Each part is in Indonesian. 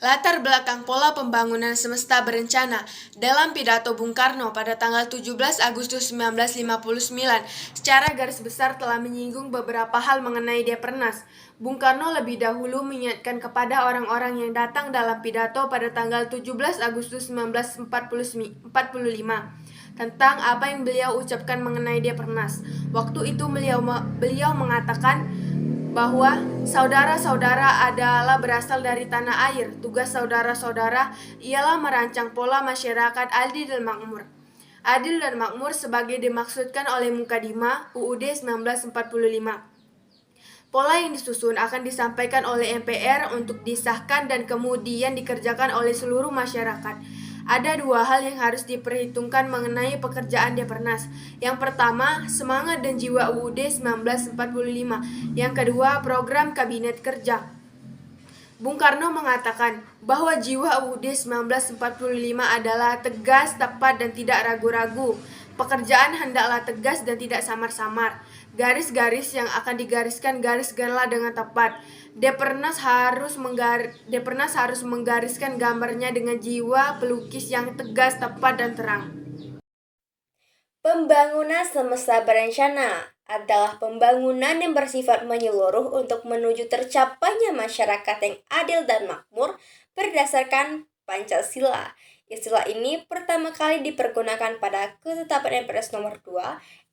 Latar belakang pola pembangunan semesta berencana dalam pidato Bung Karno pada tanggal 17 Agustus 1959 secara garis besar telah menyinggung beberapa hal mengenai Depernas. Bung Karno lebih dahulu mengingatkan kepada orang-orang yang datang dalam pidato pada tanggal 17 Agustus 1945 tentang apa yang beliau ucapkan mengenai Depernas. Waktu itu beliau mengatakan bahwa saudara-saudara adalah berasal dari tanah air. Tugas saudara-saudara ialah merancang pola masyarakat adil dan makmur. Adil dan makmur sebagai dimaksudkan oleh Mukadimah UUD 1945. Pola yang disusun akan disampaikan oleh MPR untuk disahkan dan kemudian dikerjakan oleh seluruh masyarakat. Ada dua hal yang harus diperhitungkan mengenai pekerjaan Depernas. Yang pertama, semangat dan jiwa UUD 1945. Yang kedua, program kabinet kerja. Bung Karno mengatakan bahwa jiwa UUD 1945 adalah tegas, tepat, dan tidak ragu-ragu. Pekerjaan hendaklah tegas dan tidak samar-samar. Garis-garis yang akan digariskan garis-garislah dengan tepat. Depernas harus menggariskan gambarnya dengan jiwa pelukis yang tegas, tepat, dan terang. Pembangunan semesta berencana adalah pembangunan yang bersifat menyeluruh untuk menuju tercapainya masyarakat yang adil dan makmur berdasarkan Pancasila. Istilah ini pertama kali dipergunakan pada Ketetapan MPRS nomor 2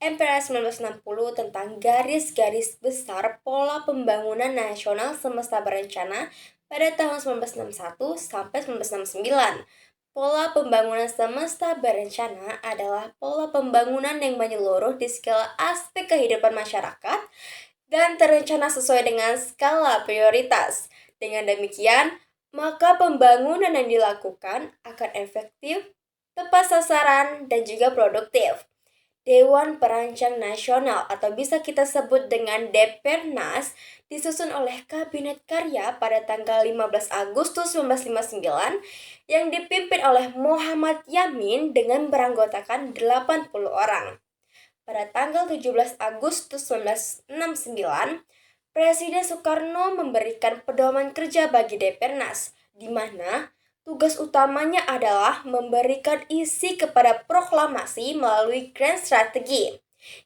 MPRS 1960 tentang garis-garis besar pola pembangunan nasional semesta berencana pada tahun 1961 sampai 1969. Pola pembangunan semesta berencana adalah pola pembangunan yang menyeluruh di segala aspek kehidupan masyarakat dan terencana sesuai dengan skala prioritas. Dengan demikian, maka pembangunan yang dilakukan akan efektif, tepat sasaran, dan juga produktif. Dewan Perancang Nasional atau bisa kita sebut dengan Depernas disusun oleh Kabinet Karya pada tanggal 15 Agustus 1959 yang dipimpin oleh Muhammad Yamin dengan beranggotakan 80 orang. Pada tanggal 17 Agustus 1969, Presiden Soekarno memberikan pedoman kerja bagi Depernas, di mana tugas utamanya adalah memberikan isi kepada proklamasi melalui Grand Strategi,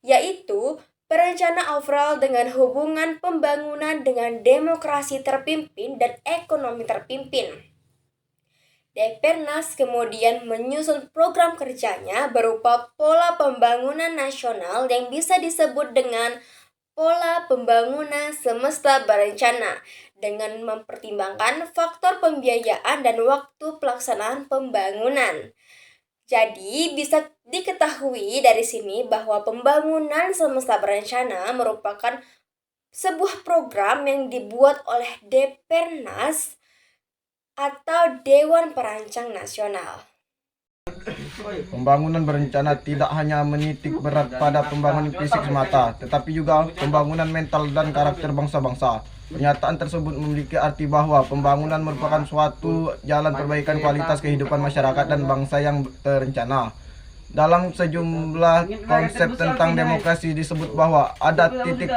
yaitu perencana overall dengan hubungan pembangunan dengan demokrasi terpimpin dan ekonomi terpimpin. Depernas kemudian menyusun program kerjanya berupa pola pembangunan nasional yang bisa disebut dengan pola pembangunan semesta berencana dengan mempertimbangkan faktor pembiayaan dan waktu pelaksanaan pembangunan. Jadi bisa diketahui dari sini bahwa pembangunan semesta berencana merupakan sebuah program yang dibuat oleh Depernas atau Dewan Perancang Nasional. Pembangunan berencana tidak hanya menitik berat pada pembangunan fisik semata, tetapi juga pembangunan mental dan karakter bangsa-bangsa. Pernyataan tersebut memiliki arti bahwa pembangunan merupakan suatu jalan perbaikan kualitas kehidupan masyarakat dan bangsa yang terencana. Dalam sejumlah konsep tentang demokrasi disebut bahwa ada titik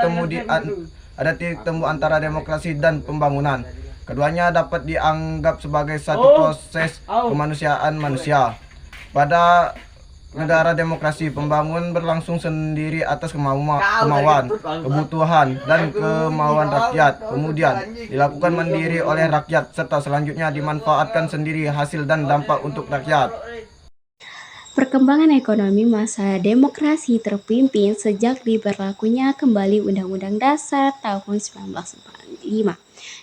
temu antara demokrasi dan pembangunan. Keduanya dapat dianggap sebagai satu proses kemanusiaan manusia. Pada negara demokrasi, pembangunan berlangsung sendiri atas kemauan, kebutuhan, dan kemauan rakyat. Kemudian dilakukan mandiri oleh rakyat, serta selanjutnya dimanfaatkan sendiri hasil dan dampak untuk rakyat. Perkembangan ekonomi masa demokrasi terpimpin sejak diberlakunya kembali Undang-Undang Dasar tahun 1945.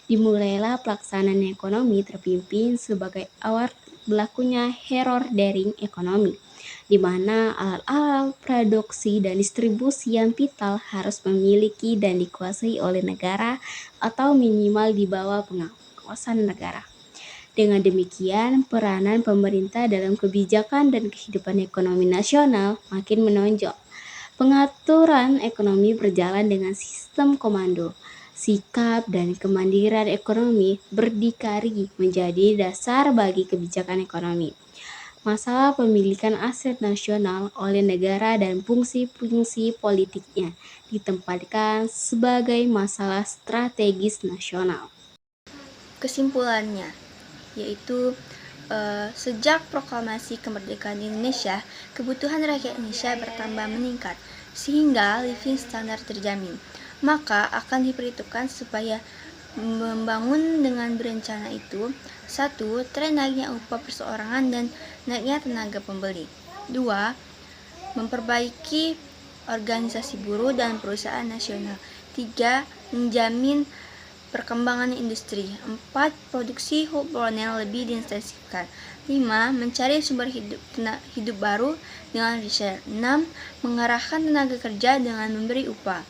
Dimulailah pelaksanaan ekonomi terpimpin sebagai awal berlakunya error daring ekonomi, di mana alat-alat produksi dan distribusi yang vital harus memiliki dan dikuasai oleh negara atau minimal di bawah pengawasan negara. Dengan demikian, peranan pemerintah dalam kebijakan dan kehidupan ekonomi nasional makin menonjol. Pengaturan ekonomi berjalan dengan sistem komando. Sikap dan kemandirian ekonomi berdikari menjadi dasar bagi kebijakan ekonomi. Masalah pemilikan aset nasional oleh negara dan fungsi-fungsi politiknya ditempatkan sebagai masalah strategis nasional. Kesimpulannya, yaitu sejak proklamasi kemerdekaan Indonesia, kebutuhan rakyat Indonesia bertambah meningkat, sehingga living standard terjamin. Maka akan diperhitungkan supaya membangun dengan berencana itu: 1. Tren naiknya upah perseorangan dan naiknya tenaga pembeli. 2. Memperbaiki organisasi buruh dan perusahaan nasional. 3. Menjamin perkembangan industri. 4. Produksi kolonial lebih diintensifkan. 5. Mencari sumber hidup baru dengan riset. 6. Mengarahkan tenaga kerja dengan memberi upah.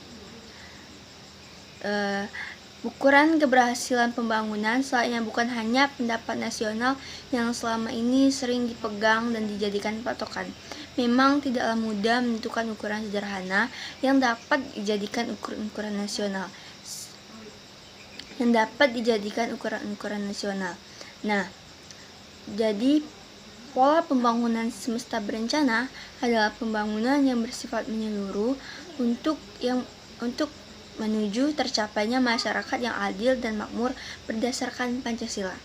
Ukuran keberhasilan pembangunan selanjutnya bukan hanya pendapat nasional yang selama ini sering dipegang dan dijadikan patokan. Memang tidaklah mudah menentukan ukuran sederhana yang dapat dijadikan ukuran nasional. Nah, jadi pola pembangunan semesta berencana adalah pembangunan yang bersifat menyeluruh untuk menuju tercapainya masyarakat yang adil dan makmur berdasarkan Pancasila.